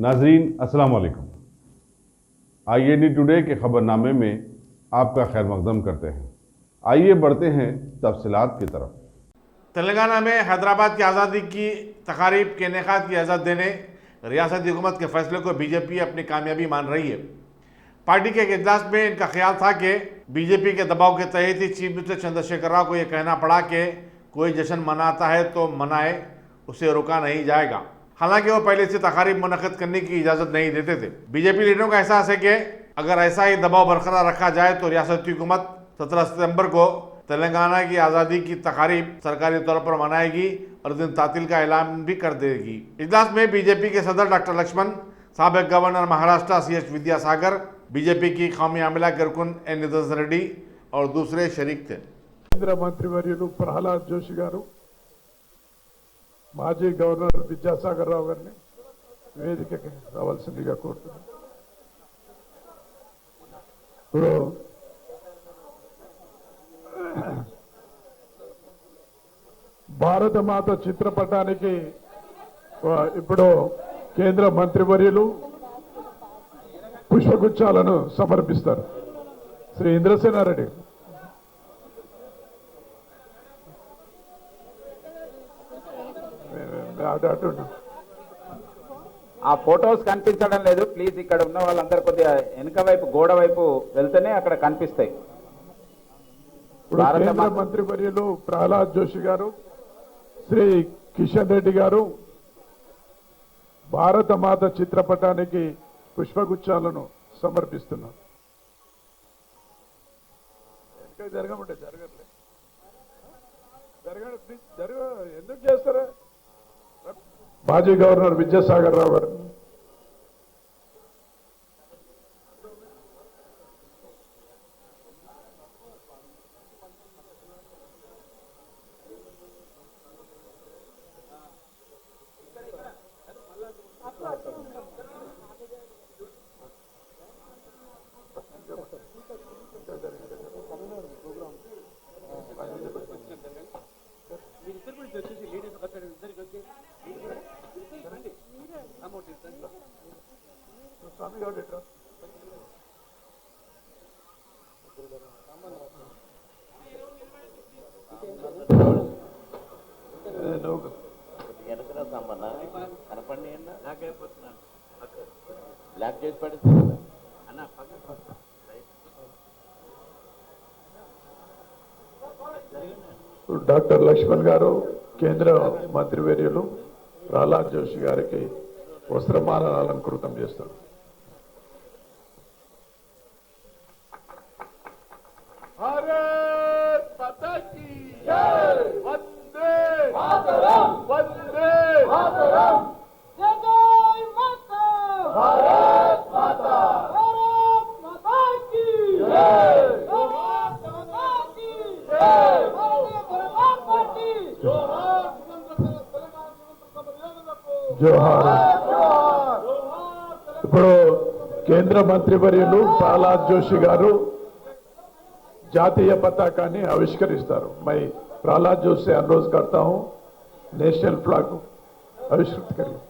नाजरीन अस्सलाम वालेकुम। IAD टुडे के खबरनामे में आपका खैर मकदम करते हैं। आइए बढ़ते हैं तफसीलात की तरफ। तेलंगाना में हैदराबाद की आज़ादी की तकारीब के इनेकाद की इजाज़त देने रियासती हुकूमत के फैसले को बीजेपी अपनी कामयाबी मान रही है। पार्टी के एक इजलास में इनका ख्याल था कि बीजेपी के दबाव के तहत ही चीफ मिनिस्टर चंद्रशेखर राव को यह कहना पड़ा कि कोई जश्न मनाता है तो मनाए, उसे रोका नहीं जाएगा। हालांकि वो पहले से तकारीब मुनक़िद करने की इजाज़त नहीं देते थे। बीजेपी लीडरों का एहसास है कि अगर ऐसा ही दबाव बरकरार रखा जाए तो रियासती हुकूमत 17 सितंबर को तेलंगाना की आज़ादी की तकारीब सरकारी तौर पर मनाएगी और दिन तातील का ऐलान भी कर देगी। इजलास में बीजेपी के सदर डॉक्टर लक्ष्मण, साबिक governor Maharashtra CH Vidyasagar, BJP की कौमी अमला के रुकन N नितिन रेड्डी और दूसरे शरीक थे। केंद्र मंत्रिवर्युలు प्रहलाद जोशी గారు, మాజీ గవర్నర్ విద్యాసాగర్ రావు గారిని వేదికకి రావాల్సిందిగా కోరుతున్నాను. ఇప్పుడు భారత మాత చిత్రపటానికి ఇప్పుడు కేంద్ర మంత్రివర్యులు పుష్పగుచ్చాలను సమర్పిస్తారు. శ్రీ ఇంద్రసేనారెడ్డి. ఆ ఫోటోస్ కనిపించడం లేదు. ప్లీజ్ ఇక్కడ ఉన్న వాళ్ళందరూ కొద్దిగా వెనుక వైపు గోడ వైపు వెళ్తేనే అక్కడ కనిపిస్తాయి. కేంద్ర మంత్రివర్యులు ప్రహ్లాద్ జోషి గారు, శ్రీ కిషన్ రెడ్డి గారు భారత మాత చిత్రపటానికి పుష్పగుచ్చాలను సమర్పిస్తున్నారు. జరగమంటే జరగట్లే, ఎందుకు చేస్తారా? మాజీ గవర్నర్ విద్యాసాగర్ రావు గారు. డాక్టర్ లక్ష్మణ్ గారు కేంద్ర మంత్రివర్యులు ప్రహ్లాద్ జోషి గారికి వస్త్రమాలను అలంకృతం చేస్తారు. భారత్ మాతా కీ జై, వందే మాతరం, వందే మాతరం, జై మాతా, భారత్ మాతా, భారత్ మాతా కీ జై, భారత్ మాతా కీ జై, జోహార్. ఇప్పుడు కేంద్ర మంత్రివర్యులు ప్రహ్లాద్ జోషి గారు జాతీయ పతాకాన్ని ఆవిష్కరిస్తారు. मैं प्रहलाद जोशी से अनुरोध करता हूं नेशनल फ्लैग आविष्कृत करिए.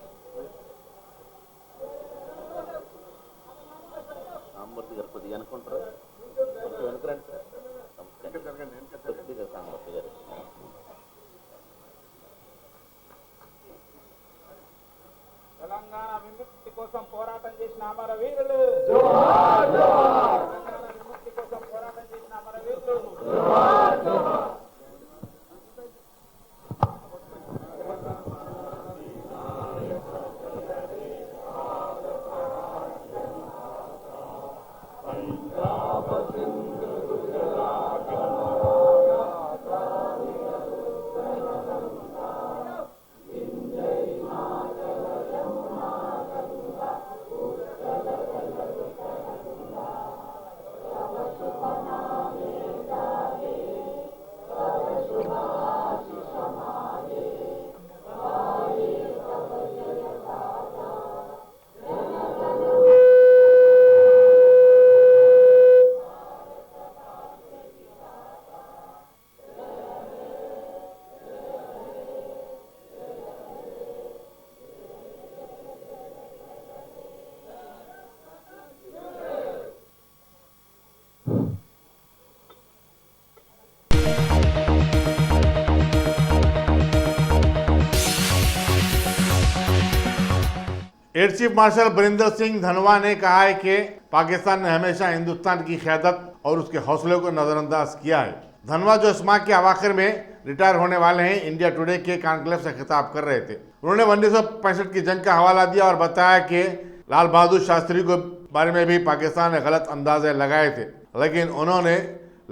తెలంగాణ విముక్తి కోసం పోరాటం చేసిన అమరవీరులు జోహార్ జోహార్. తెలంగాణ విముక్తి కోసం పోరాటం చేసిన అమరవీరులు జోహార్ జోహార్. Air chief marshal Birender Singh Dhanoa ने कहा है कि पाकिस्तान ने हमेशा हिंदुस्तान की क़यादत और उसके हौसले को नजरअंदाज किया है। धनोआ जो इस माह के अवाखिर में रिटायर होने वाले हैं, इंडिया टुडे के कॉन्क्लेव से खिताब कर रहे थे। उन्होंने 1965 की जंग का हवाला दिया और बताया कि लाल बहादुर शास्त्री के बारे में भी पाकिस्तान ने गलत अंदाजे लगाए थे, लेकिन उन्होंने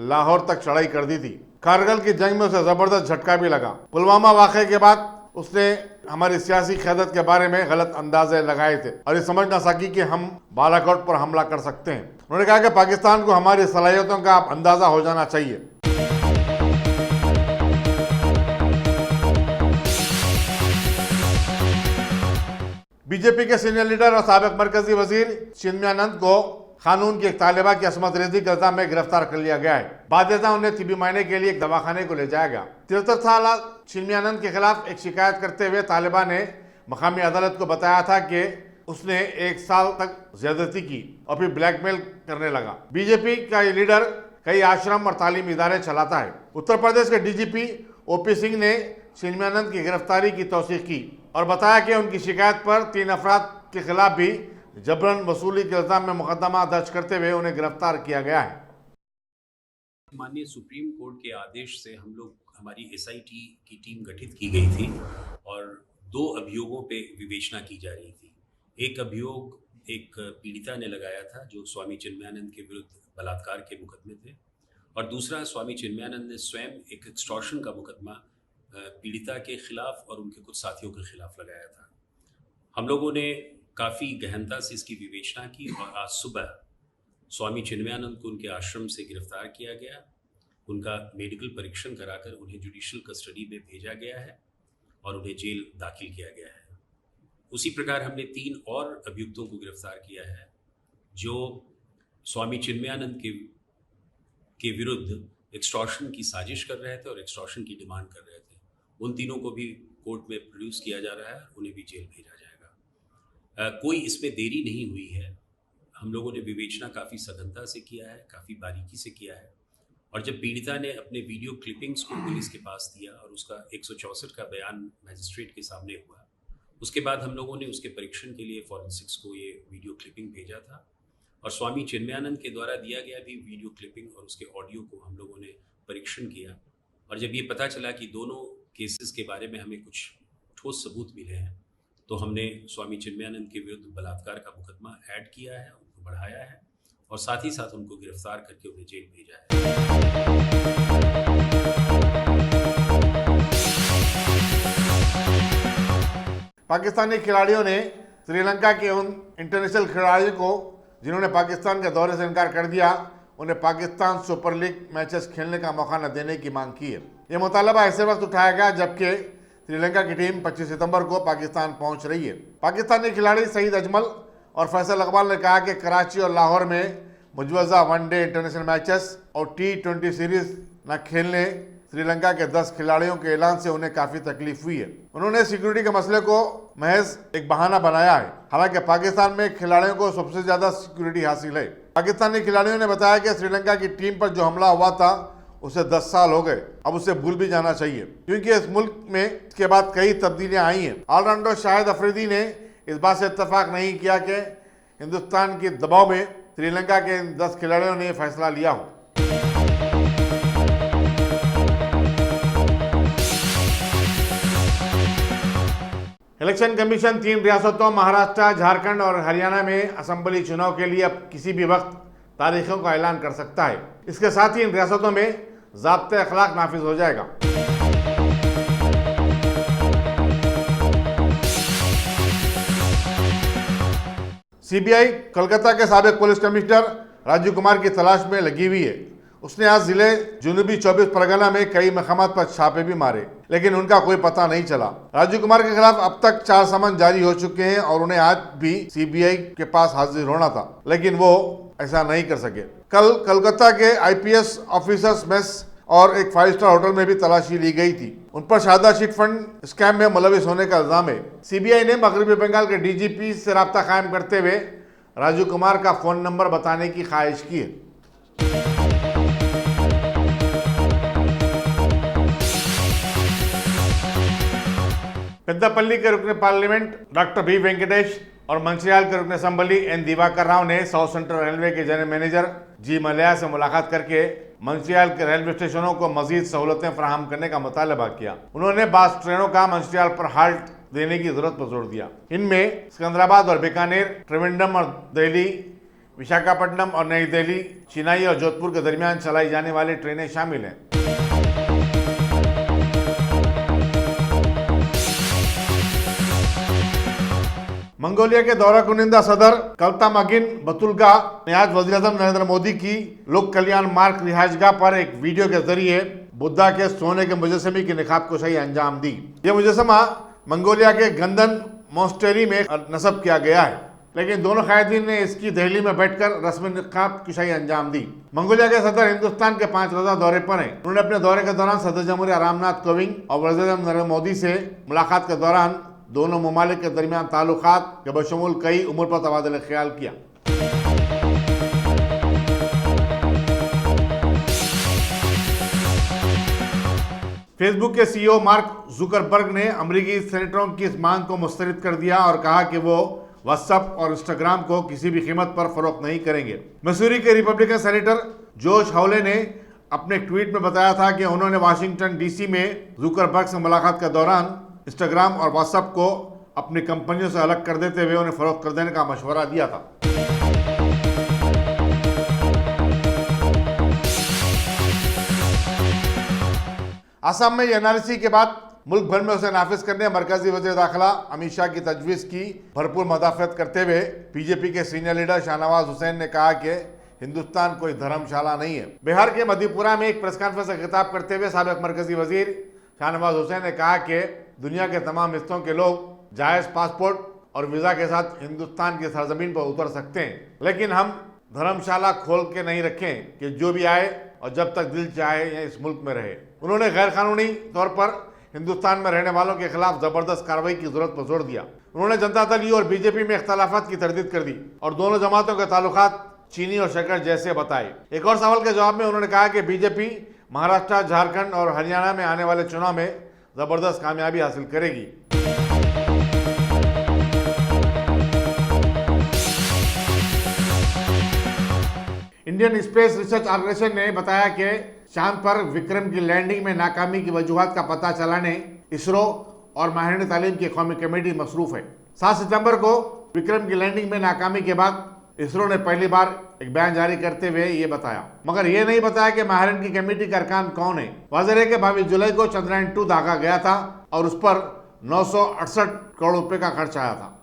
लाहौर तक चढ़ाई कर दी थी। कारगिल की जंग में उसे जबरदस्त झटका भी लगा। पुलवामा वाक़े के बाद उसने हमारी सियासी क़यादत के बारे में गलत अंदाजे लगाए थे और ये समझ ना सकी कि हम बालाकोट पर हमला कर सकते हैं। उन्होंने कहा कि पाकिस्तान को हमारी सलाहियतों का अंदाजा हो जाना चाहिए। बीजेपी के सीनियर लीडर और साबिक मरकजी वजीर चिन्मयानंद को कानून की एक तालिबा की असमत रेजी के इल्जाम में गिरफ्तार कर लिया गया है। बादशाह उन्हें तिबी मायने के लिए एक दवाखाने को ले जाया गया। 73 साल चिन्मयानंद के खिलाफ एक शिकायत करते हुए तालिबा ने मकामी अदालत को बताया था कि उसने 1 साल तक ज्यादती की और फिर ब्लैकमेल करने लगा। बीजेपी का ये लीडर कई आश्रम और तालीमी इदारे चलाता है। उत्तर प्रदेश के डीजीपी ओपी सिंह ने चिन्मयानंद की गिरफ्तारी की तौसीक की और बताया कि उनकी शिकायत पर 3 अफराद के खिलाफ भी जबरन वसूली के इल्जाम में मुकदमा दर्ज करते हुए उन्हें गिरफ्तार किया गया है। माननीय सुप्रीम कोर्ट के आदेश से हम लोग हमारी एसआईटी की टीम गठित की गई थी और 2 अभियोगों पे विवेचना की जा रही थी। एक अभियोग एक पीड़िता ने लगाया था जो स्वामी चिन्मयानंद के विरुद्ध बलात्कार के मुकदमे थे, और दूसरा स्वामी चिन्मयानंद ने स्वयं एक एक्सटॉर्शन का मुकदमा पीड़िता के खिलाफ और उनके कुछ साथियों के खिलाफ लगाया था। हम लोगों ने काफ़ी गहनता से इसकी विवेचना की और आज सुबह स्वामी चिन्मयानंद को उनके आश्रम से गिरफ्तार किया गया। उनका मेडिकल परीक्षण कराकर उन्हें जुडिशियल कस्टडी में भेजा गया है और उन्हें जेल दाखिल किया गया है। उसी प्रकार हमने 3 और अभियुक्तों को गिरफ्तार किया है जो स्वामी चिन्मयानंद के विरुद्ध एक्सटॉर्शन की साजिश कर रहे थे और एक्सटॉर्शन की डिमांड कर रहे थे। उन तीनों को भी कोर्ट में प्रोड्यूस किया जा रहा है, उन्हें भी जेल भेजा जाएगा। कोई इसमें देरी नहीं हुई है। हम लोगों ने विवेचना काफ़ी सघनता से किया है, काफ़ी बारीकी से किया है, और जब पीड़िता ने अपने वीडियो क्लिपिंग्स को पुलिस के पास दिया और उसका 164 का बयान मैजिस्ट्रेट के सामने हुआ, उसके बाद हम लोगों ने उसके परीक्षण के लिए फॉरेंसिक्स को ये वीडियो क्लिपिंग भेजा था और स्वामी चिन्मयानंद के द्वारा दिया गया भी वीडियो क्लिपिंग और उसके ऑडियो को हम लोगों ने परीक्षण किया। और जब ये पता चला कि दोनों केसेस के बारे में हमें कुछ ठोस सबूत मिले हैं, तो हमने स्वामी चिन्मयानंद के विरुद्ध बलात्कार का मुकदमा ऐड किया है, उनको बढ़ाया है और साथ ही साथ उनको गिरफ्तार करके उन्हें जेल भेजा है। पाकिस्तानी खिलाड़ियों ने श्रीलंका के उन इंटरनेशनल खिलाड़ियों को जिन्होंने पाकिस्तान के दौरे से इनकार कर दिया, उन्हें पाकिस्तान सुपर लीग मैचेस खेलने का मौका न देने की मांग की है। ये मुतालबा ऐसे वक्त उठाया गया जबकि श्रीलंका की टीम 25 सितंबर को पाकिस्तान पहुंच रही है। पाकिस्तानी खिलाड़ी सईद अजमल और फैसल इकबाल ने कहा कि कराची और लाहौर में मुजवजा वनडे इंटरनेशनल मैचेस और T20 सीरीज न खेलने श्रीलंका के 10 खिलाड़ियों के ऐलान से उन्हें काफ़ी तकलीफ हुई है। उन्होंने सिक्योरिटी के मसले को महज एक बहाना बनाया है। हालांकि पाकिस्तान में खिलाड़ियों को सबसे ज़्यादा सिक्योरिटी हासिल है। पाकिस्तानी खिलाड़ियों ने बताया कि श्रीलंका की टीम पर जो हमला हुआ था उसे 10 साल हो गए, अब उसे भूल भी जाना चाहिए क्योंकि इस मुल्क में इसके बाद कई तब्दीलियां आई हैं। ऑलराउंडर शाहिद अफरीदी ने इस बात से इत्तेफाक नहीं किया कि हिंदुस्तान के दबाव में श्रीलंका के 10 खिलाड़ियों ने फैसला लिया हो। इलेक्शन कमीशन 3 रियासतों महाराष्ट्र, झारखंड और हरियाणा में असेंबली चुनाव के लिए अब किसी भी वक्त तारीखों का ऐलान कर सकता है। इसके साथ ही इन रियासतों में ज़ाब्ते अखलाक नाफिज हो जाएगा। सीबीआई कोलकाता के साबिक पुलिस कमिश्नर राजीव कुमार की तलाश में लगी हुई है। उसने आज जिले जुनूबी 24 परगना में कई मकामात पर छापे भी मारे, लेकिन उनका कोई पता नहीं चला। राजीव कुमार के खिलाफ अब तक 4 समन जारी हो चुके हैं और उन्हें आज भी सीबीआई के पास हाजिर होना था, लेकिन वो ऐसा नहीं कर सके। कल कोलकाता के आईपीएस ऑफिसर्स मेस और एक 5 स्टार होटल में भी तलाशी ली गई थी। उन पर शारदा चिट फंड स्कैम में मुलविस होने का इल्जाम है। सीबीआई ने मगरबी बंगाल के डीजीपी से राब्ता कायम करते हुए राजीव कुमार का फोन नंबर बताने की ख्वाहिश की है। पेद्दापल्ली के रुकने पार्लियामेंट डॉक्टर बी वेंकटेश और मंचियाल के रुकन असम्बली एन दिवाकर राव ने साउथ सेंट्रल रेलवे के जनरल मैनेजर जी मलया से मुलाकात करके मंचियाल के रेलवे स्टेशनों को मजीद सहूलतें फराहम करने का मुतालबा किया। उन्होंने बास ट्रेनों का मंचियाल पर हाल्ट देने की जरूरत पर जोर दिया। इनमें सिकंदराबाद और बीकानेर, त्रिवेंद्रम और दिल्ली, विशाखापट्टनम और नई दिल्ली, चेन्नई और जोधपुर के दरमियान चलाई जाने वाली ट्रेनें शामिल हैं। मंगोलिया के दौरा कुनिंदा सदर कल्तामागिन बतुल्गा ने आज वज़ीर-ए-आज़म नरेंद्र मोदी की लोक कल्याण मार्ग रिहाइशगाह पर एक वीडियो के जरिए बुद्धा के सोने के मुजस्समे की निकाब कुशाई अंजाम दी। यह मुजस्समा मंगोलिया के गंदन मॉन्स्टेरी में नस्ब किया गया है, लेकिन दोनों कायदीन ने इसकी दिल्ली में बैठकर रस्म निकाब कुशाई अंजाम दी। मंगोलिया के सदर हिंदुस्तान के 5 रोजा दौरे पर हैं। उन्होंने अपने दौरे के दौरान सदर जमहूरिया रामनाथ कोविंद और वज़ीर-ए-आज़म नरेंद्र मोदी से मुलाकात के दौरान दोनों ममालिक के दरमियान ताल्लुकात के बशमूल कई उम्र पर तबादला ख्याल किया। फेसबुक के सीईओ मार्क जुकरबर्ग ने अमेरिकी सेनेटरों की इस मांग को मुस्तरद कर दिया और कहा कि वो व्हाट्सएप और इंस्टाग्राम को किसी भी कीमत पर फरोख्त नहीं करेंगे। मिसूरी के रिपब्लिकन सेनेटर जोश हाउले ने अपने ट्वीट में बताया था कि उन्होंने वाशिंगटन डीसी में जुकरबर्ग से मुलाकात के दौरान इंस्टाग्राम और व्हाट्सएप को अपनी कंपनियों से अलग कर देते हुए उन्हें फरोख्त कर देने का मशवरा दिया था। असम में एनआरसी के बाद मुल्क भर में उसे नाफिज करने मरकजी वज़ीर दाखिला अमित शाह की तजवीज़ की भरपूर मदाफत करते हुए बीजेपी के सीनियर लीडर शाहनवाज हुसैन ने कहा कि हिंदुस्तान कोई धर्मशाला नहीं है। बिहार के मधेपुरा में एक प्रेस कॉन्फ्रेंस से खिताब करते हुए साबिक मरकजी वजीर शाहनवाज हुसैन ने कहा कि दुनिया के तमाम हिस्सों के लोग जायज़ पासपोर्ट और वीज़ा के साथ हिंदुस्तान की सरजमीन पर उतर सकते हैं, लेकिन हम धर्मशाला खोल के नहीं रखें कि जो भी आए और जब तक दिल चाहे या इस मुल्क में रहे। उन्होंने गैर कानूनी तौर पर हिंदुस्तान में रहने वालों के खिलाफ जबरदस्त कार्रवाई की जरूरत पर जोर दिया। उन्होंने जनता दल यू और बीजेपी में इख्तलाफात की तरदीद कर दी और दोनों जमातों के ताल्लुकात चीनी और शक्कर जैसे बताए। एक और सवाल के जवाब में उन्होंने कहा कि बीजेपी महाराष्ट्र, झारखंड और हरियाणा में आने वाले चुनाव में जबरदस्त कामयाबी हासिल करेगी। इंडियन स्पेस रिसर्च ऑर्गेनाइजेशन ने बताया कि चांद पर विक्रम की लैंडिंग में नाकामी की वजूहात का पता चलाने इसरो और माहिरीन तालीम की कौमी कमेटी मसरूफ है। 7 सितंबर को विक्रम की लैंडिंग में नाकामी के बाद इसरो ने पहली बार एक बयान जारी करते हुए ये बताया, मगर ये नहीं बताया कि माहिरीन की कमेटी का अरकान कौन है। वाज़ेह है कि 22 जुलाई को चंद्रयान 2 दागा गया था और उस पर 968 करोड़ रुपए का खर्च आया था।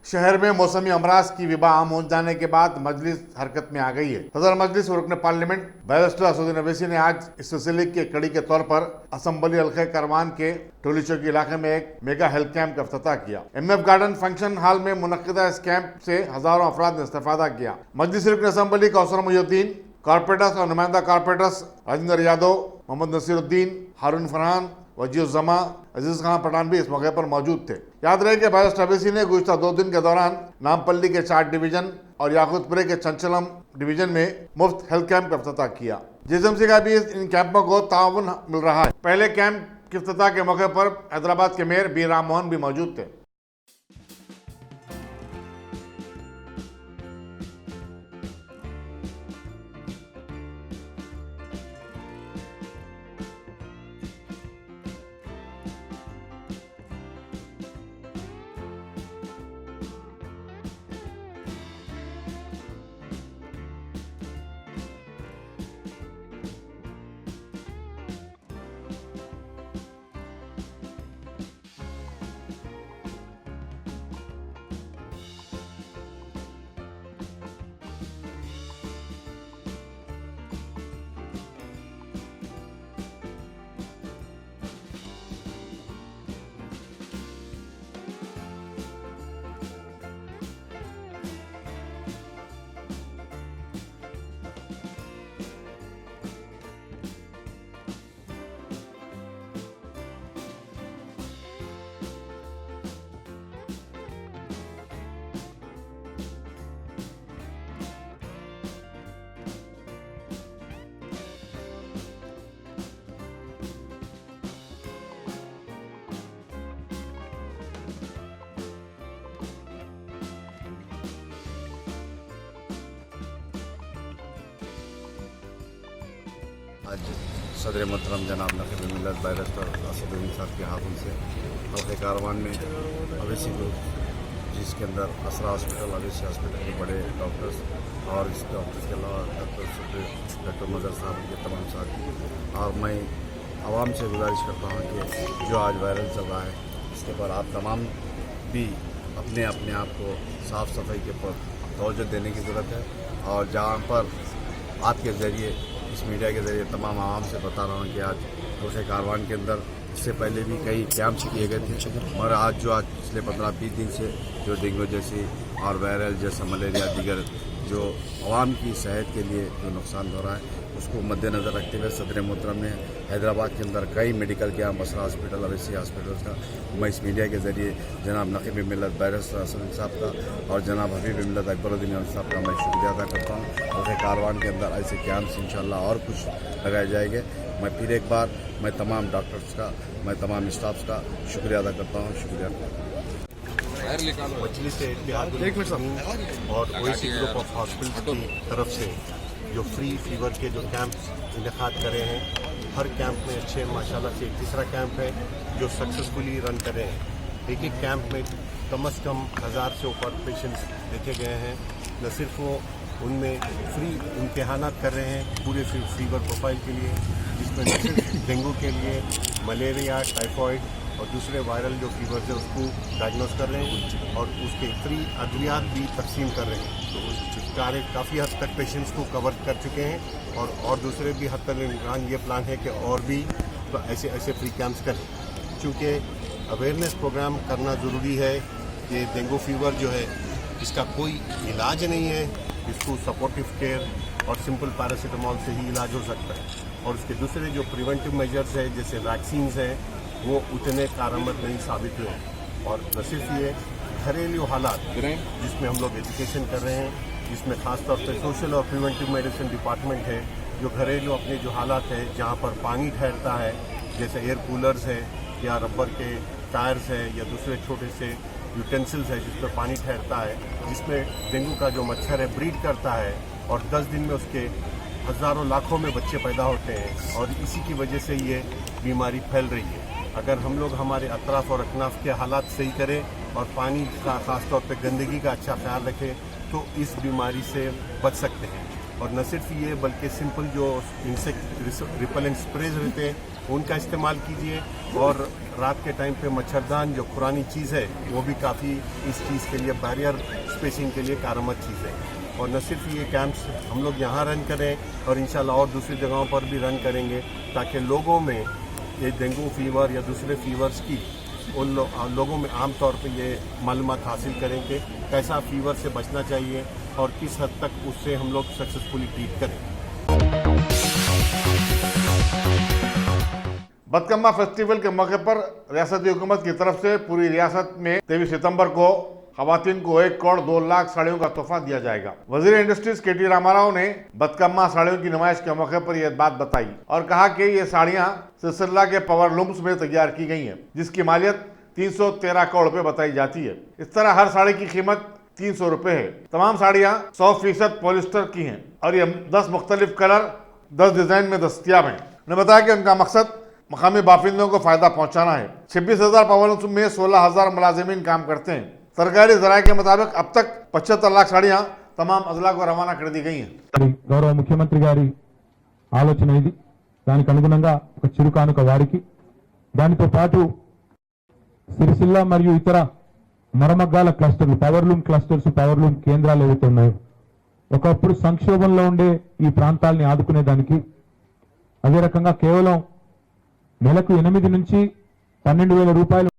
शहर में मौसमी अमराज की विबा आम हो जाने के बाद मजलिस हरकत में आ गई है। सदर मजलिस रुकन पार्लियामेंट बैरिस्टर असदुद्दीन अवैसी ने आज इस सिलसिले की कड़ी के तौर पर असम्बली हल्के करवान के टोली चौकी इलाके में एक मेगा हेल्थ कैंप का इफ्तिताह किया। MF गार्डन फंक्शन हॉल में मुनक्किदा इस कैंप से हजारों अफराद ने इस्तेफादा किया। मजलिस रुकन असम्बली कौसर मुहिउद्दीन, कॉर्पोरेटर्स और नुमाइंदा कॉर्पोरेटर्स राजेंद्र यादव, मोहम्मद नसीरुद्दीन, हारून फरहान, वजीउज़्ज़मा, अजीज खान पठान भी इस मौके पर मौजूद थे। याद रहे कि बैरिस्टर अवैसी ने गुज़िश्ता 2 दिन के दौरान नामपल्ली के 4 डिवीजन और याकूतपुरे के चंचलम डिवीजन में मुफ्त हेल्थ कैंप का इफ्तिताह किया। JSMC का भी इन कैंपों को ताउन मिल रहा है। पहले कैंप के इफ्तिताह के मौके पर हैदराबाद के मेयर बी राम मोहन भी मौजूद थे। आज सदर मोहतरम जनाब नकीब मिल्लत बैरिस्टर असदुद्दीन साहब के हाथों से हल्के कारवान में अवेसी ग्रुप जिसके अंदर असरा हॉस्पिटल अवेसी हॉस्पिटल के बड़े डॉक्टर्स और इस डॉक्टर्स के अलावा डॉक्टर मजर साहब के तमाम साथी और मैं आवाम से गुजारिश करता हूँ कि जो आज वायरल चल रहा है इसके पर आप तमाम भी अपने आप को साफ़ सफाई के ऊपर तवज्जो देने की ज़रूरत है। और जहाँ पर आपके ज़रिए इस मीडिया के ज़रिए तमाम आवाम से बता रहा हूँ कि आज रोशे कारवान के अंदर इससे पहले भी कई कैंप्स किए गए थे और आज पिछले 15-20 दिन से जो डेंगू जैसी और वायरल जैसा मलेरिया दीगर जो आवाम की सेहत के लिए जो नुकसान हो रहा है उसको मद्देनज़र रखते हुए सदर मोहतरम ने हैदराबाद के अंदर कई मेडिकल कैंप असरा हॉस्पिटल अवेसी हॉस्पिटल का मैं इस मीडिया के ज़रिए जनाब नकीब मिल्लत बैरिस्टर असदुद्दीन साहब का और जनाब हबीब मिल्लत अकबरुद्दीन साहब का मैं शुक्रिया अदा करता हूँ। और कारवान के अंदर ऐसे कैंप्स इंशाल्लाह और कुछ लगाए जाएंगे। मैं फिर एक बार मैं तमाम डॉक्टर्स का मैं तमाम स्टाफ्स का शुक्रिया अदा करता हूँ। शुक्रिया। मजलिस इत्तेहाद और ओएसी ग्रुप ऑफ हॉस्पिटल की तरफ से जो फ्री फीवर के जो कैंप इनेकाद करे हैं, हर कैंप में अच्छे माशाल्लाह से एक तीसरा कैंप है जो सक्सेसफुली रन कर रहे हैं। एक कैंप में कम से कम 1000 से ऊपर पेशेंट्स देखे गए हैं। न सिर्फ वो उनमें फ्री इम्तिहानात कर रहे हैं पूरे फीवर प्रोफाइल के लिए, जिसमें न सिर्फ डेंगू के लिए मलेरिया, टाइफॉइड और दूसरे वायरल जो फीवर्स है उसको डायग्नोस कर रहे हैं और उसके फ्री अद्वियात भी तकसीम कर रहे हैं। तो उस काफ़ी हद तक पेशेंट्स को कवर कर चुके हैं और दूसरे भी हद तक इम्कान ये प्लान है कि और भी तो ऐसे फ्री कैंप्स करें, क्योंकि अवेयरनेस प्रोग्राम करना ज़रूरी है कि डेंगू फीवर जो है इसका कोई इलाज नहीं है, इसको सपोर्टिव केयर और सिंपल पैरासीटामोल से ही इलाज हो सकता है। और उसके दूसरे जो प्रिवेंटिव मेजर्स है जैसे वैक्सीन्स हैं वो उतने कारगर नहीं साबित हुए। और न सिर्फ ये घरेलू हालात जिसमें हम लोग एजुकेशन कर रहे हैं, जिसमें खासतौर पर सोशल और प्रिवेंटिव मेडिसिन डिपार्टमेंट है जो घरेलू अपने जो हालात है जहाँ पर पानी ठहरता है जैसे एयर कूलर्स है या रबर के टायर्स है या दूसरे छोटे से यूटेंसिल्स है जिस पर पानी ठहरता है, जिसमें डेंगू का जो मच्छर है ब्रीड करता है और 10 दिन में उसके हज़ारों लाखों में बच्चे पैदा होते हैं और इसी की वजह से ये बीमारी फैल रही है। अगर हम लोग हमारे अतराफ़ और अकनाफ के हालात सही करें और पानी का ख़ासतौर पे गंदगी का अच्छा ख्याल रखें तो इस बीमारी से बच सकते हैं। और न सिर्फ ये बल्कि सिंपल जो इंसेक्ट रिपेलेंट स्प्रेज रहते हैं उनका इस्तेमाल कीजिए और रात के टाइम पे मच्छरदान जो पुरानी चीज़ है वो भी काफ़ी इस चीज़ के लिए बैरियर स्पेसिंग के लिए कारगर चीज़ है। और न सिर्फ ये कैंप्स हम लोग यहाँ रन करें और इंशाल्लाह और दूसरी जगहों पर भी रन करेंगे ताकि लोगों में ये डेंगू फीवर या दूसरे फीवर्स की उन लोगों में आम तौर पे ये मालूमात हासिल करें कि कैसा फीवर से बचना चाहिए और किस हद तक उससे हम लोग सक्सेसफुली ट्रीट करें। बदकम्मा फेस्टिवल के मौके पर रियासती हुकूमत की तरफ से पूरी रियासत में 23 सितंबर को खवातीन को 1 करोड़ 2 लाख साड़ियों का तोहफा दिया जाएगा। वजीर इंडस्ट्रीज के.टी. रामाराव ने बदकम्मा साड़ियों की नुमाइश के मौके पर यह बात बताई और कहा कि ये साड़ियां सिलसिला के पावर लूम्स में तैयार की गई हैं, जिसकी मालियत 313 करोड़ रुपए बताई जाती है। इस तरह हर साड़ी की कीमत 300 रुपए है। तमाम साड़ियां 100% पॉलिस्टर की हैं और ये 10 मुख्तलिफ कलर 10 डिजाइन में दस्तियाब हैं। उन्होंने बताया कि उनका मकसद मकामी बाफिंदों को फायदा पहुंचाना है। 26,000 पावर लूम्स में 16,000 मुलाजिमीन काम करते हैं। सरकारी जराये के मुताबिक अब तक 75 लाख साड़ियां तमाम अजला को रवाना कर दी गई हैं। गौरव मुख्यमंत्री गारी ఆలోచన ఇది। దానికి అనుగుణంగా ఒక చిరుకానుక వారికి దానితో పాటు సిరిసిల్ల మరియు ఇతర మరమగ్గాల క్లస్టర్లు పవర్లూమ్ క్లస్టర్స్ పవర్లూమ్ కేంద్రాలు ఏవైతే ఉన్నాయో ఒకప్పుడు సంక్షోభంలో ఉండే ఈ ప్రాంతాలని ఆదుకునే దానికి అదే రకంగా కేవలం నెలకు 8 నుంచి 12,000 రూపాయలు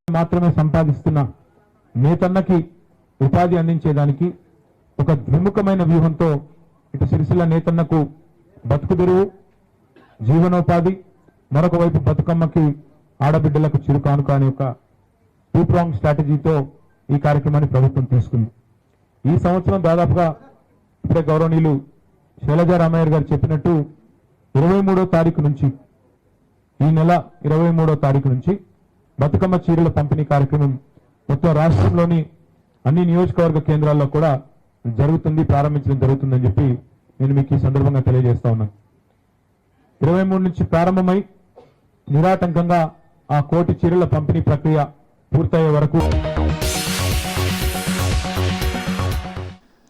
మాత్రమే సంపాదిస్తున్న నేతన్నకి ఉపాధి అందించేదానికి ఒక ద్విముఖమైన వ్యూహంతో ఇటు సిరిసిల్ల నేతన్నకు బతుకుదెరువు జీవనోపాధి మరొక వైపు బతుకమ్మకి ఆడబిడ్డలకు చిరుకానుక అనే ఒక 2-pronged స్ట్రాటజీతో ఈ కార్యక్రమాన్ని ప్రభుత్వం తీసుకుంది। ఈ సంవత్సరం దాదాపుగా ఇప్పుడే గౌరవనీయులు శైలజా రామయ్య గారు చెప్పినట్టు 23వ తారీఖు నుంచి ఈ నెల 23వ తారీఖు నుంచి బతుకమ్మ చీరల పంపిణీ కార్యక్రమం మొత్తం రాష్ట్రంలోని అన్ని నియోజకవర్గ కేంద్రాల్లో కూడా జరుగుతుంది, ప్రారంభించడం జరుగుతుందని చెప్పి నేను మీకు ఈ సందర్భంగా తెలియజేస్తా ఉన్నాను। 23 నుంచి ప్రారంభమై నిరాటంకంగా ఆ కోటి చీరల పంపిణీ ప్రక్రియ పూర్తయ్యే వరకు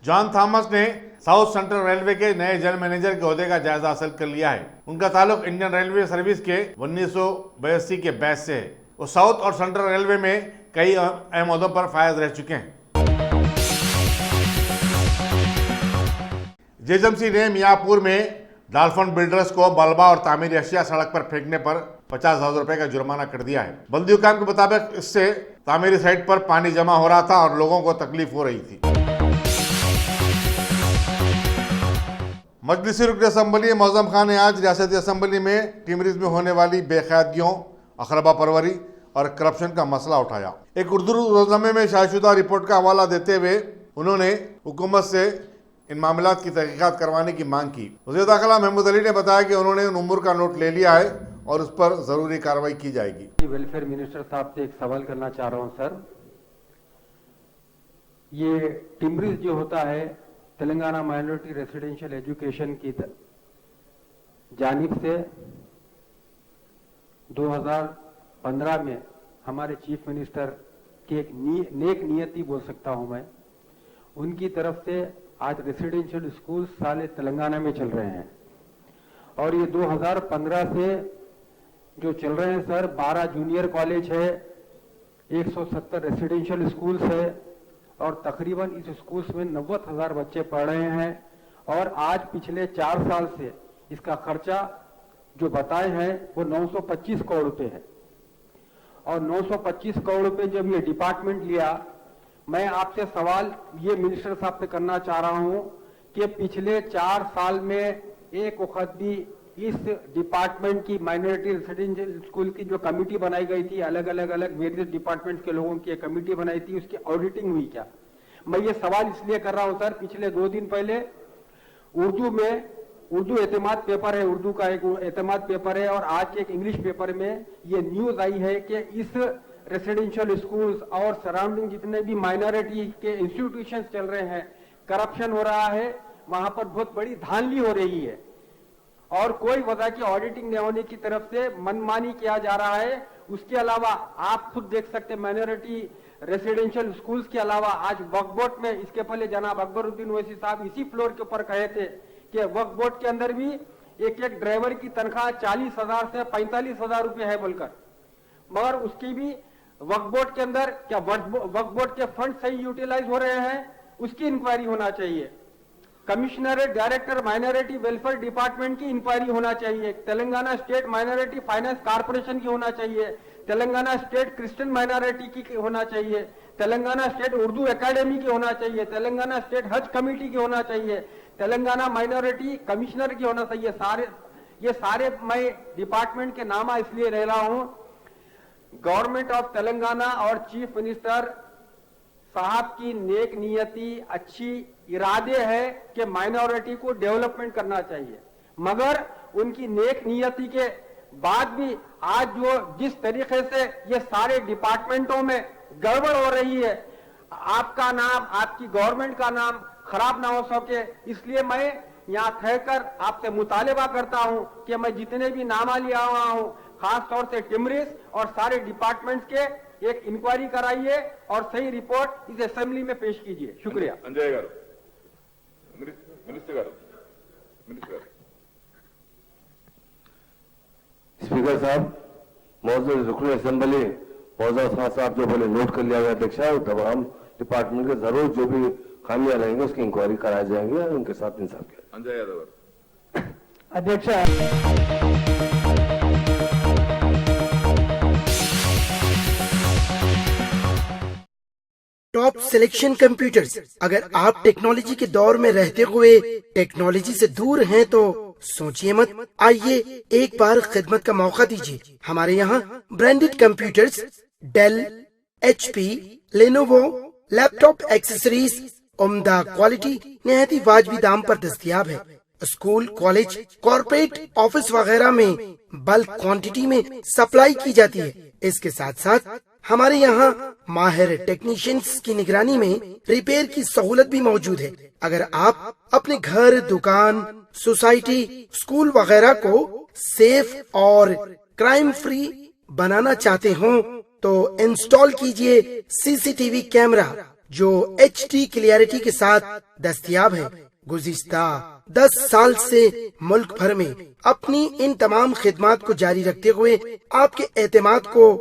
जॉन थॉमस ने साउथ सेंट्रल रेलवे के नए जनरल मैनेजर के ओहदे का जायजा हासिल कर लिया है। उनका ताल्लुक इंडियन रेलवे सर्विस के 1982 के बैच से है। वो साउथ और सेंट्रल रेलवे में कई अहम ओहदों पर फायज रह चुके हैं। जेएमसी ने मियापुर में डाल्फन बिल्डर्स को मलबा और तामीरी अशिया सड़क पर फेंकने पर 50,000 रुपए का जुर्माना कर दिया है। बल्दी हुकाम के मुताबिक इससे तामीरी साइट पर पानी जमा हो रहा था और लोगों को तकलीफ हो रही थी। मजलिसी रुकन असम्बली मौजम खान ने आज रियासती असम्बली में टिमरीज में होने वाली बेकायदगियों, अखरबा परवरी और करप्शन का मसला उठाया। एक उर्दू रोजनामे में शायदशुदा रिपोर्ट का हवाला देते हुए उन्होंने हुकूमत से इन मामलात की तहकीकात करवाने की मांग की। वज़ीर दाखिला महमूद अली ने बताया कि उन्होंने उम्र का नोट ले लिया है और उस पर जरूरी कार्रवाई की जाएगी। वेलफेयर मिनिस्टर साहब से एक सवाल करना चाह रहा हूं सर। ये टिमरीज जो होता है तेलंगाना माइनॉरिटी रेसिडेंशियल एजुकेशन की जानिब से 2015 में हमारे चीफ मिनिस्टर की एक नेक नियति बोल सकता हूं मैं, उनकी तरफ से आज रेसिडेंशियल स्कूल साले तेलंगाना में चल रहे हैं और ये 2015 से जो चल रहे हैं सर, 12 जूनियर कॉलेज है, 170 रेसिडेंशियल स्कूल्स है और तकरीबन इस स्कूल्स में 90,000 बच्चे पढ़ रहे हैं और आज पिछले 4 साल से इसका खर्चा जो बताए हैं वो 925 करोड़ रुपए है। और 925 करोड़ रुपए जब ये डिपार्टमेंट लिया, मैं आपसे सवाल ये मिनिस्टर साहब से करना चाह रहा हूं कि पिछले 4 साल में एक वक्त भी इस डिपार्टमेंट की माइनॉरिटी रेसिडेंशियल स्कूल की जो कमेटी बनाई गई थी, अलग अलग वेरियस डिपार्टमेंट के लोगों की कमेटी बनाई थी, उसकी ऑडिटिंग हुई क्या? मैं ये सवाल इसलिए कर रहा हूं सर, पिछले 2 दिन पहले उर्दू एतमाद पेपर है, उर्दू का एक एतमाद पेपर है और आज के एक इंग्लिश पेपर में ये न्यूज आई है कि इस रेसिडेंशियल स्कूल्स और सराउंडिंग जितने भी माइनॉरिटी के इंस्टीट्यूशंस चल रहे हैं, करप्शन हो रहा है, वहां पर बहुत बड़ी धांधली हो रही है और कोई वजह की ऑडिटिंग न होने की तरफ से मनमानी किया जा रहा है। उसके अलावा आप खुद देख सकते हैं माइनॉरिटी रेसिडेंशियल स्कूल्स के अलावा आज वक्फ बोर्ड में, इसके पहले जनाब अकबरुद्दीन ओवैसी साहब इसी फ्लोर के ऊपर कहे थे कि वक्फ बोर्ड के अंदर भी एक ड्राइवर की तनख्वाह 40,000 से 45,000 रुपए है बोलकर, मगर उसकी भी वक्फ बोर्ड के अंदर क्या वक्फ बोर्ड के फंड सही यूटिलाइज हो रहे हैं, उसकी इंक्वायरी होना चाहिए। Commissionerate director minority welfare department की इंक्वायरी होना चाहिए। Telangana state minority finance corporation की होना चाहिए। तेलंगाना स्टेट क्रिश्चियन माइनॉरिटी की होना चाहिए। तेलंगाना स्टेट उर्दू एकेडमी की होना चाहिए। तेलंगाना स्टेट हज कमेटी की होना चाहिए। तेलंगाना माइनॉरिटी कमिश्नर की होना चाहिए। ये सारे मैं डिपार्टमेंट के नाम इसलिए ले रहा हूं, गवर्नमेंट ऑफ तेलंगाना और चीफ मिनिस्टर साहब की नेक नियति, अच्छी इरादे है कि माइनॉरिटी को डेवलपमेंट करना चाहिए, मगर उनकी नेक नियति के बाद भी आज जो जिस तरीके से ये सारे डिपार्टमेंटों में गड़बड़ हो रही है, आपका नाम, आपकी गवर्नमेंट का नाम खराब ना हो सके, इसलिए मैं यहाँ ठहरकर आपसे मुतालिबा करता हूं कि मैं जितने भी नामा लिया हुआ हूं, खास तौर से टिमरीज और सारे डिपार्टमेंट्स के एक इंक्वायरी कराइए और सही रिपोर्ट इस असेंबली में पेश कीजिए। शुक्रिया। अंजय गारू, मिनिस्टर गारू। स्पीकर साहब, मौजूद रुकन असेंबली मौजूद खान साहब जो बोले नोट कर लिया गया अध्यक्ष, तमाम डिपार्टमेंट के जरूर जो भी खामियां रहेंगे उसकी इंक्वायरी कराई जाएंगे और उनके साथ इंसाफ किया। अंजय यादव अध्यक्ष टॉप सिलेक्शन कंप्यूटर्स। अगर आप टेक्नोलॉजी के दौर में रहते हुए टेक्नोलॉजी से दूर हैं तो सोचिए मत, आइए एक बार खिदमत का मौका दीजिए। हमारे यहाँ branded computers Dell, HP, Lenovo, laptop accessories उम्दा क्वालिटी निहायत ही वाजिबी दाम पर दस्तयाब है। स्कूल, कॉलेज, कॉर्पोरेट, ऑफिस वगैरह में बल्क क्वांटिटी में सप्लाई की जाती है। इसके साथ साथ हमारे यहाँ माहिर टेक्नीशियंस की निगरानी में रिपेयर की सहूलत भी मौजूद है। अगर आप अपने घर, दुकान, सोसाइटी, स्कूल वगैरह को सेफ और क्राइम फ्री बनाना चाहते हो तो इंस्टॉल कीजिए सीसीटीवी कैमरा जो HD क्लियरिटी के साथ दस्तयाब है। गुज़िश्ता 10 साल से मुल्क भर में अपनी इन तमाम खिदमात को जारी रखते हुए आपके एतमाद को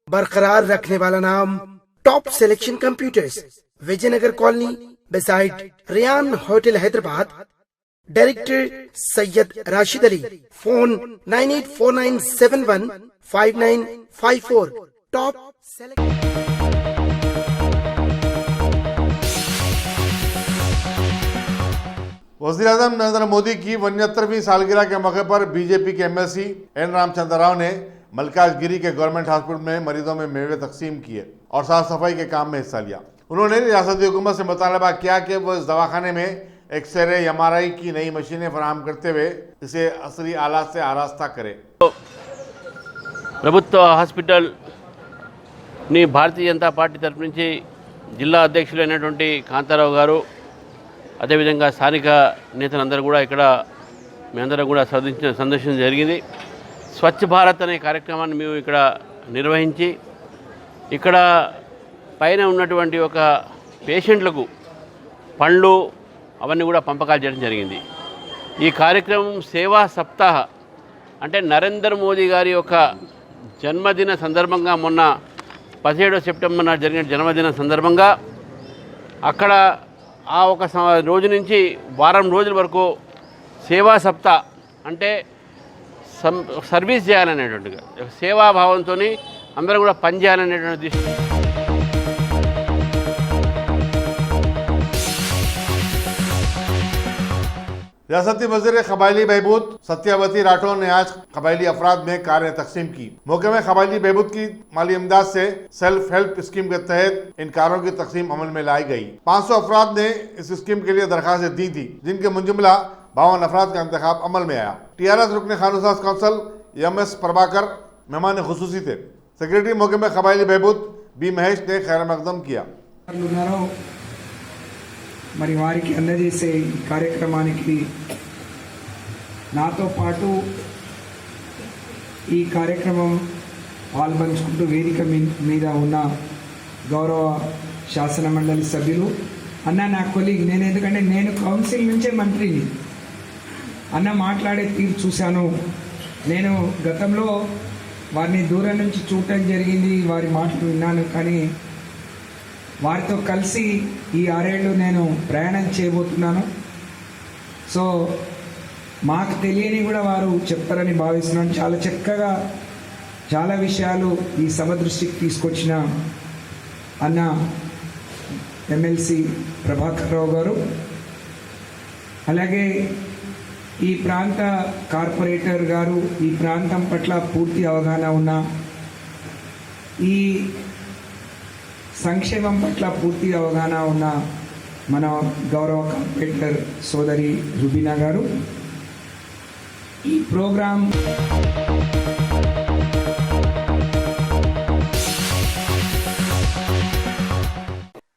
बरकरार रखने वाला नाम top selection computers, Vijayanagar colony beside Riyan hotel Hyderabad. Director Syed Rashid Ali. Phone 9849715954। Top वज़ीर-ए-आज़म नरेंद्र मोदी की 79वीं सालगिरह के मौके पर बीजेपी के MLC एन रामचंद्र राव ने मलकाजगिरी के गवर्नमेंट हॉस्पिटल में मरीजों में मेवे तकसीम किए और साफ सफाई के काम में हिस्सा लिया। उन्होंने रियासती हुकूमत से मुतालबा किया कि वो इस दवाखाने में एक्सरे MRI की नई मशीनें फराहम करते हुए इसे असली आलात से आरास्ता करे। ప్రభుత్వ హాస్పిటల్ని భారతీయ జనతా పార్టీ తరఫు నుంచి జిల్లా అధ్యక్షులైనటువంటి కాంతారావు గారు అదేవిధంగా స్థానిక నేతలందరూ కూడా ఇక్కడ మేమందరం కూడా సందర్శించడం జరిగింది. స్వచ్ఛ భారత్ అనే కార్యక్రమాన్ని మేము ఇక్కడ నిర్వహించి ఇక్కడ పైన ఉన్నటువంటి ఒక పేషెంట్లకు పండ్లు అవన్నీ కూడా పంపకాలు చేయడం జరిగింది. ఈ కార్యక్రమం సేవా సప్తాహ అంటే నరేంద్ర మోదీ గారి యొక్క జన్మదిన సందర్భంగా మొన్న 17 సెప్టెంబర్ నాడు జరిగిన జన్మదిన సందర్భంగా అక్కడ ఆ ఒక రోజు నుంచి వారం రోజుల వరకు సేవా సప్తాహ అంటే సర్వీస్ చేయాలనేటువంటిగా సేవాభావంతో అందరూ కూడా పనిచేయాలనేటువంటి దృష్టి. रियासती वज़ीर कबायली बहबूद सत्यावती राठौर ने आज कबायली अफराद में कारें तकसीम की। मौके में कबायली बहबूद की माली इमदाद से सेल्फ हेल्प स्कीम के तहत इन कारों की तकसीम अमल में लाई गई। 500 अफराद ने इस स्कीम के लिए दरखास्त दी थी, जिनके मुंजमला 52 अफराद का इंतखाब अमल में आया। TRS रुकन खानूसाज कौंसल MS प्रभाकर मेहमान खुसूसी थे। सेक्रेटरी मौके में कबायली बहबूद B महेश ने खैर मकदम किया। మరి వారికి అందజేసే ఈ కార్యక్రమానికి నాతో పాటు ఈ కార్యక్రమం పాల్పంచుకుంటూ వేదిక మీద ఉన్న గౌరవ శాసన మండలి సభ్యులు అన్న నా కొలీగ్, నేను ఎందుకంటే నేను కౌన్సిల్ నుంచే మంత్రిని, అన్న మాట్లాడే తీరు చూశాను. నేను గతంలో వారిని దూరం నుంచి చూడటం జరిగింది, వారి మాటలు విన్నాను, కానీ వారితో కలిసి ఈ 6 ఏళ్ళు నేను ప్రయాణం చేయబోతున్నాను. సో మాకు తెలియని కూడా వారు చెప్తారని భావిస్తున్నాను. చాలా చక్కగా చాలా విషయాలు ఈ సభ దృష్టికి తీసుకొచ్చిన అన్న MLC ప్రభాకర్ రావు గారు, అలాగే ఈ ప్రాంత కార్పొరేటర్ గారు, ఈ ప్రాంతం పట్ల పూర్తి అవగాహన ఉన్న, ఈ సంక్షేమం పట్ల పూర్తి అవగాహన ఉన్న మన గౌరవ కార్పొరేటర్ సోదరి రుబీనా గారు. ఈ ప్రోగ్రాం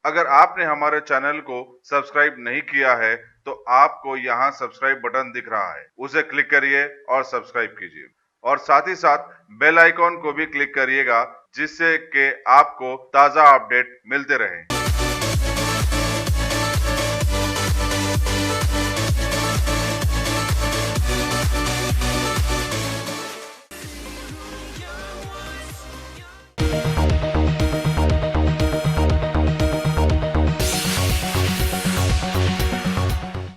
अगर आपने हमारे चैनल को सब्सक्राइब नहीं किया है तो आपको यहाँ सब्सक्राइब बटन दिख रहा है, उसे क्लिक करिए और सब्सक्राइब कीजिए और साथ ही साथ बेल आइकॉन को भी क्लिक करिएगा, जिससे कि आपको ताज़ा अपडेट मिलते रहें।